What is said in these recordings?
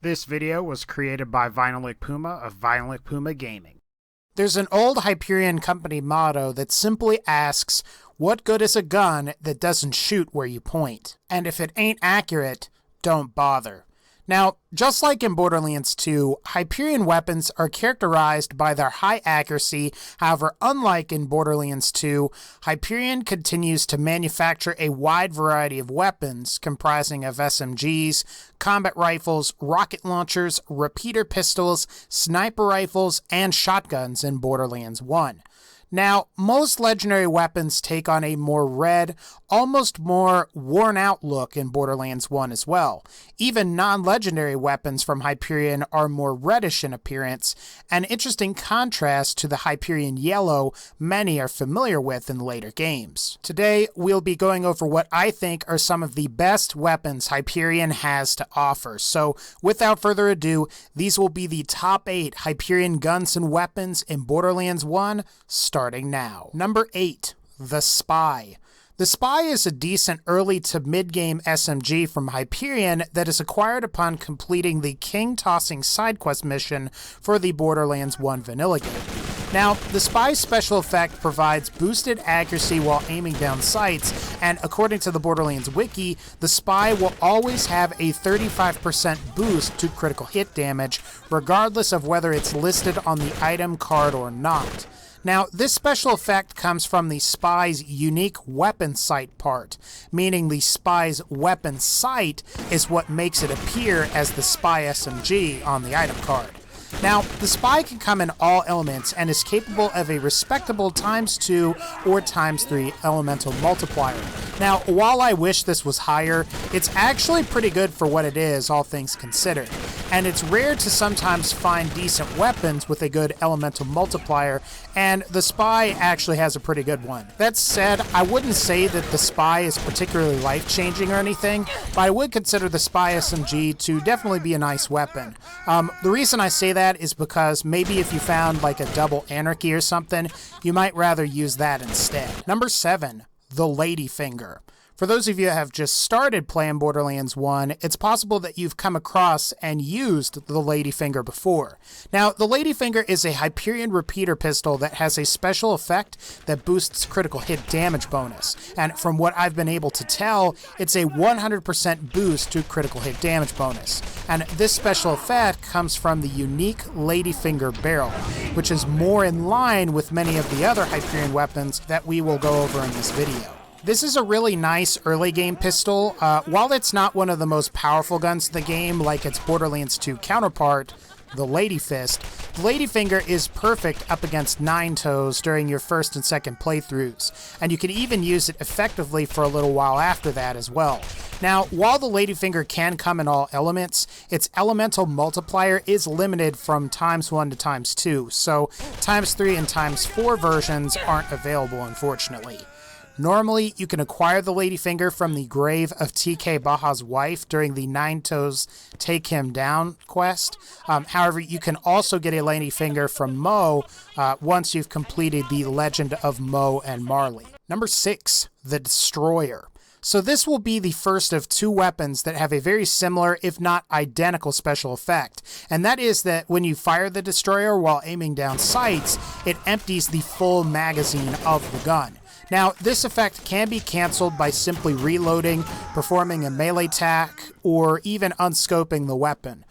This video was created by VinylicPuma of VinylicPumaGaming. There's an old Hyperion company motto that simply asks, what good is a gun that doesn't shoot where you point? And if it ain't accurate, don't bother. Now, just like in Borderlands 2, Hyperion weapons are characterized by their high accuracy. However, unlike in Borderlands 2, Hyperion continues to manufacture a wide variety of weapons comprising of SMGs, combat rifles, rocket launchers, repeater pistols, sniper rifles, and shotguns in Borderlands 1. Now, most legendary weapons take on a more red, almost more worn-out look in Borderlands 1 as well. Even non-legendary weapons from Hyperion are more reddish in appearance, an interesting contrast to the Hyperion yellow many are familiar with in later games. Today, we'll be going over what I think are some of the best weapons Hyperion has to offer. So, without further ado, these will be the top 8 Hyperion guns and weapons in Borderlands 1, starting now. Number 8, the Spy. The Spy is a decent early to mid-game SMG from Hyperion that is acquired upon completing the King Tossing side quest mission for the Borderlands 1 vanilla game. Now, the Spy's special effect provides boosted accuracy while aiming down sights, and according to the Borderlands wiki, the Spy will always have a 35% boost to critical hit damage, regardless of whether it's listed on the item card or not. Now, this special effect comes from the Spy's unique weapon sight part, meaning the Spy's weapon sight is what makes it appear as the Spy SMG on the item card. Now, the Spy can come in all elements and is capable of a respectable ×2 or ×3 elemental multiplier. Now, while I wish this was higher, it's actually pretty good for what it is, all things considered. And it's rare to sometimes find decent weapons with a good elemental multiplier, and the Spy actually has a pretty good one. That said, I wouldn't say that the Spy is particularly life-changing or anything, but I would consider the Spy SMG to definitely be a nice weapon. The reason I say that is because maybe if you found like a double anarchy or something, you might rather use that instead. Number 7, the Ladyfinger. For those of you that have just started playing Borderlands 1, it's possible that you've come across and used the Ladyfinger before. Now, the Ladyfinger is a Hyperion repeater pistol that has a special effect that boosts critical hit damage bonus. And from what I've been able to tell, it's a 100% boost to critical hit damage bonus. And this special effect comes from the unique Ladyfinger barrel, which is more in line with many of the other Hyperion weapons that we will go over in this video. This is a really nice early game pistol. While it's not one of the most powerful guns in the game like its Borderlands 2 counterpart, the Lady Fist, the Ladyfinger is perfect up against 9-toes during your first and second playthroughs, and you can even use it effectively for a little while after that as well. Now, while the Ladyfinger can come in all elements, its elemental multiplier is limited from ×1 to ×2, so ×3 and ×4 versions aren't available, unfortunately. Normally, you can acquire the Ladyfinger from the grave of TK Baha's wife during the 9-toes Take Him Down quest. However, you can also get a Ladyfinger from Mo once you've completed the Legend of Mo and Marley. Number 6, the Destroyer. So this will be the first of 2 weapons that have a very similar, if not identical, special effect. And that is that when you fire the Destroyer while aiming down sights, it empties the full magazine of the gun. Now, this effect can be cancelled by simply reloading, performing a melee attack, or even unscoping the weapon.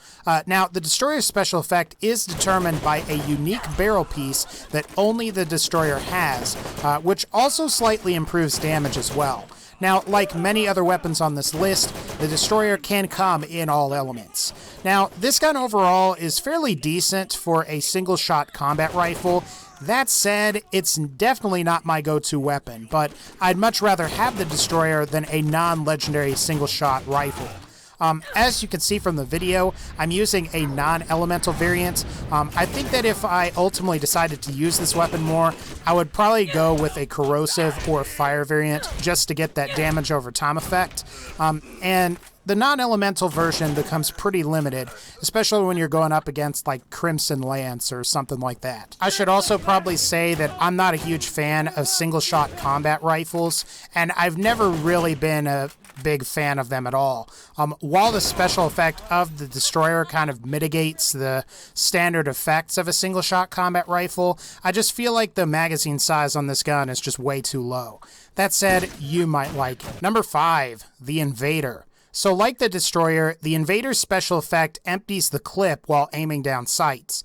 Now, the Destroyer's special effect is determined by a unique barrel piece that only the Destroyer has, which also slightly improves damage as well. Now, like many other weapons on this list, the Destroyer can come in all elements. Now, this gun overall is fairly decent for a single-shot combat rifle. That said, it's definitely not my go-to weapon, but I'd much rather have the Destroyer than a non-legendary single-shot rifle. As you can see from the video, I'm using a non-elemental variant. I think that if I ultimately decided to use this weapon more, I would probably go with a corrosive or fire variant just to get that damage over time effect. And the non-elemental version becomes pretty limited, especially when you're going up against like Crimson Lance or something like that. I should also probably say that I'm not a huge fan of single-shot combat rifles, and I've never really been a big fan of them at all. While the special effect of the destroyer kind of mitigates the standard effects of a single-shot combat rifle, I just feel like the magazine size on this gun is just way too low. That said, you might like it. Number 5, the Invader. So like the Destroyer, the Invader's special effect empties the clip while aiming down sights.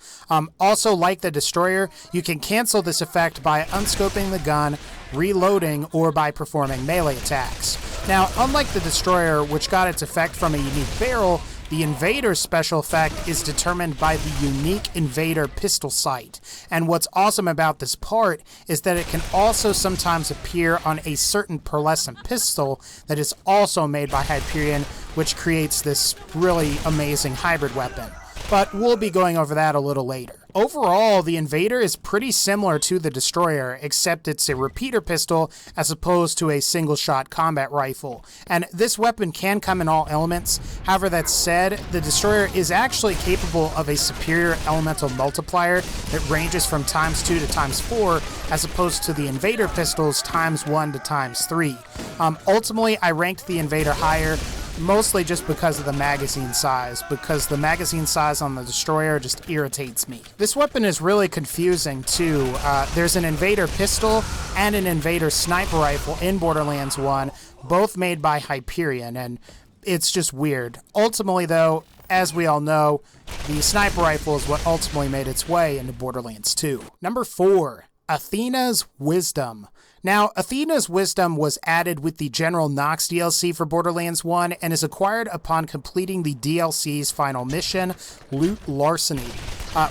Also, like the Destroyer, you can cancel this effect by unscoping the gun, reloading, or by performing melee attacks. Now, unlike the Destroyer, which got its effect from a unique barrel, the Invader's special effect is determined by the unique Invader pistol sight. And what's awesome about this part is that it can also sometimes appear on a certain pearlescent pistol that is also made by Hyperion, which creates this really amazing hybrid weapon. But we'll be going over that a little later. Overall, the Invader is pretty similar to the Destroyer, except it's a repeater pistol as opposed to a single-shot combat rifle. And this weapon can come in all elements. However, that said, the Destroyer is actually capable of a superior elemental multiplier that ranges from ×2 to ×4, as opposed to the Invader pistol's ×1 to ×3. Ultimately, I ranked the Invader higher, mostly just because of the magazine size, because the magazine size on the Destroyer just irritates me. This weapon is really confusing too. There's an Invader pistol and an Invader sniper rifle in Borderlands 1, both made by Hyperion, and it's just weird. Ultimately though, as we all know, the sniper rifle is what ultimately made its way into Borderlands 2. Number 4, Athena's Wisdom. Now, Athena's Wisdom was added with the General Knox DLC for Borderlands 1 and is acquired upon completing the DLC's final mission, Loot Larceny.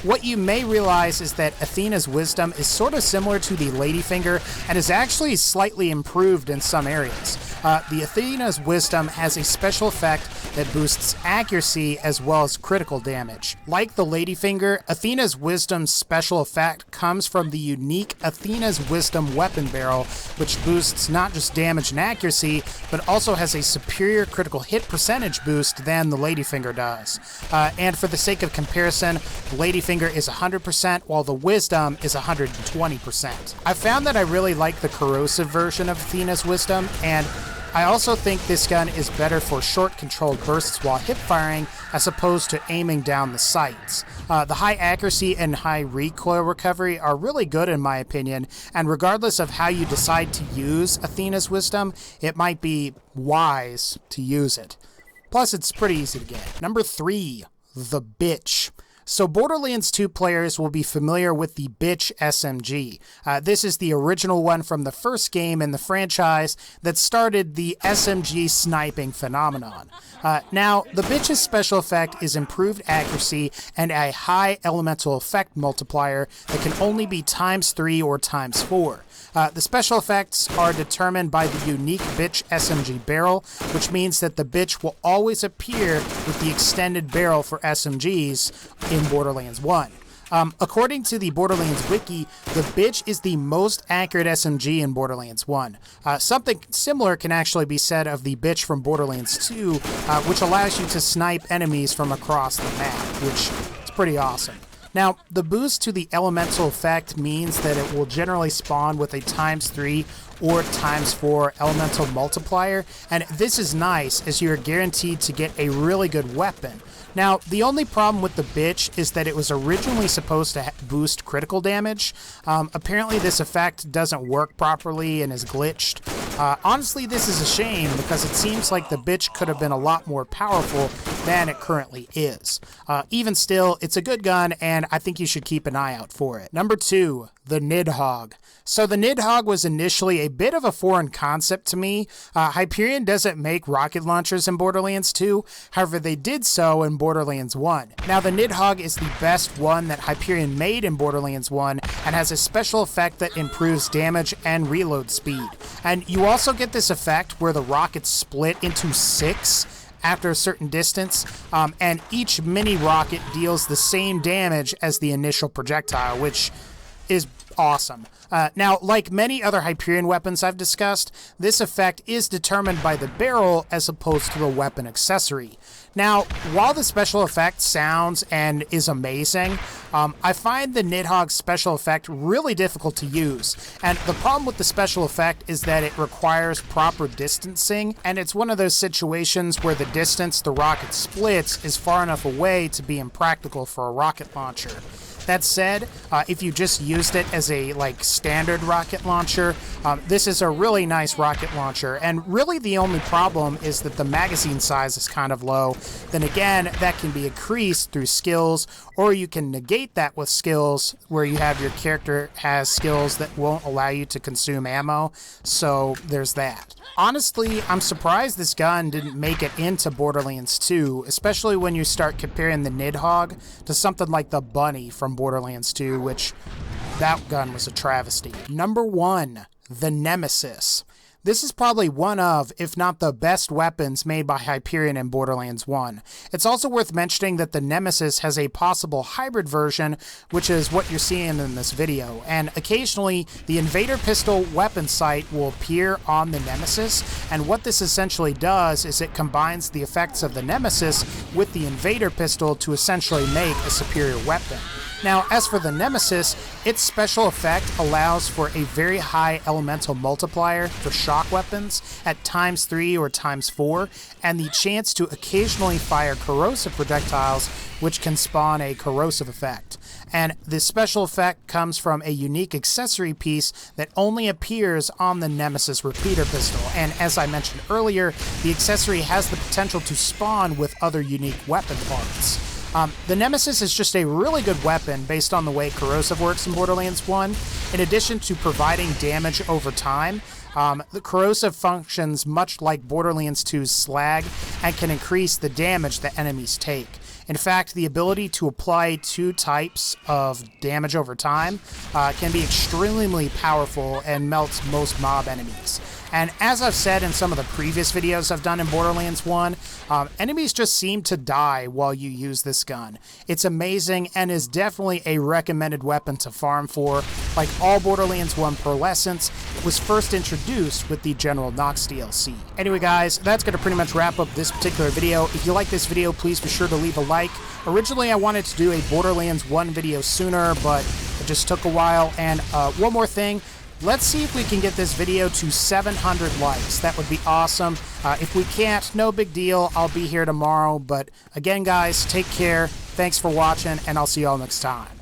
What you may realize is that Athena's Wisdom is sort of similar to the Ladyfinger and is actually slightly improved in some areas. The Athena's Wisdom has a special effect that boosts accuracy as well as critical damage. Like the Ladyfinger, Athena's Wisdom's special effect comes from the unique Athena's Wisdom weapon barrel, which boosts not just damage and accuracy, but also has a superior critical hit percentage boost than the Ladyfinger does. And for the sake of comparison, the Ladyfinger is 100%, while the Wisdom is 120%. I found that I really like the corrosive version of Athena's Wisdom, and I also think this gun is better for short controlled bursts while hip firing as opposed to aiming down the sights. The high accuracy and high recoil recovery are really good in my opinion, and regardless of how you decide to use Athena's Wisdom, it might be wise to use it. Plus, it's pretty easy to get. Number 3, the Bitch. So Borderlands 2 players will be familiar with the Bitch SMG. This is the original one from the first game in the franchise that started the SMG sniping phenomenon. Now, the Bitch's special effect is improved accuracy and a high elemental effect multiplier that can only be ×3 or ×4. The special effects are determined by the unique Bitch SMG barrel, which means that the Bitch will always appear with the extended barrel for SMGs in Borderlands 1. According to the Borderlands wiki, the Bitch is the most accurate SMG in Borderlands 1. Something similar can actually be said of the Bitch from Borderlands 2, which allows you to snipe enemies from across the map, which is pretty awesome. Now, the boost to the elemental effect means that it will generally spawn with a ×3 or ×4 elemental multiplier, and this is nice as you are guaranteed to get a really good weapon. Now, the only problem with the Bitch is that it was originally supposed to boost critical damage. Apparently this effect doesn't work properly and is glitched. Honestly, this is a shame because it seems like the Bitch could have been a lot more powerful than it currently is. Even still, it's a good gun and I think you should keep an eye out for it. Number 2, the Nidhogg. So the Nidhogg was initially a bit of a foreign concept to me. Hyperion doesn't make rocket launchers in Borderlands 2, however they did so in Borderlands 1. Now the Nidhogg is the best one that Hyperion made in Borderlands 1 and has a special effect that improves damage and reload speed. And you also get this effect where the rockets split into 6 after a certain distance, and each mini rocket deals the same damage as the initial projectile, which is awesome. Now, like many other Hyperion weapons I've discussed, this effect is determined by the barrel as opposed to the weapon accessory. Now, while the special effect sounds and is amazing, I find the Nidhogg's special effect really difficult to use. And the problem with the special effect is that it requires proper distancing, and it's one of those situations where the distance the rocket splits is far enough away to be impractical for a rocket launcher. That said, if you just used it as a standard rocket launcher, this is a really nice rocket launcher, and really the only problem is that the magazine size is kind of low. Then again, that can be increased through skills, or you can negate that with skills where you have your character has skills that won't allow you to consume ammo, so there's that. Honestly, I'm surprised this gun didn't make it into Borderlands 2, especially when you start comparing the Nidhogg to something like the Bunny from Borderlands 2, which that gun was a travesty. Number 1, the Nemesis. This is probably one of, if not the best weapons made by Hyperion in Borderlands 1. It's also worth mentioning that the Nemesis has a possible hybrid version, which is what you're seeing in this video, and occasionally the Invader Pistol weapon sight will appear on the Nemesis, and what this essentially does is it combines the effects of the Nemesis with the Invader Pistol to essentially make a superior weapon. Now, as for the Nemesis, its special effect allows for a very high elemental multiplier for shock weapons at ×3 or ×4, and the chance to occasionally fire corrosive projectiles, which can spawn a corrosive effect. And this special effect comes from a unique accessory piece that only appears on the Nemesis repeater pistol, and as I mentioned earlier, the accessory has the potential to spawn with other unique weapon parts. The Nemesis is just a really good weapon based on the way corrosive works in Borderlands 1. In addition to providing damage over time, the corrosive functions much like Borderlands 2's slag and can increase the damage that enemies take. In fact, the ability to apply 2 types of damage over time can be extremely powerful and melts most mob enemies. And as I've said in some of the previous videos I've done in Borderlands 1, enemies just seem to die while you use this gun. It's amazing and is definitely a recommended weapon to farm for. Like all Borderlands 1 pearlescence, it was first introduced with the General Knox DLC. Anyway guys, that's going to pretty much wrap up this particular video. If you like this video, please be sure to leave a like. Originally I wanted to do a Borderlands 1 video sooner, but it just took a while. And one more thing. Let's see if we can get this video to 700 likes. That would be awesome. If we can't, no big deal. I'll be here tomorrow. But again, guys, take care. Thanks for watching, and I'll see you all next time.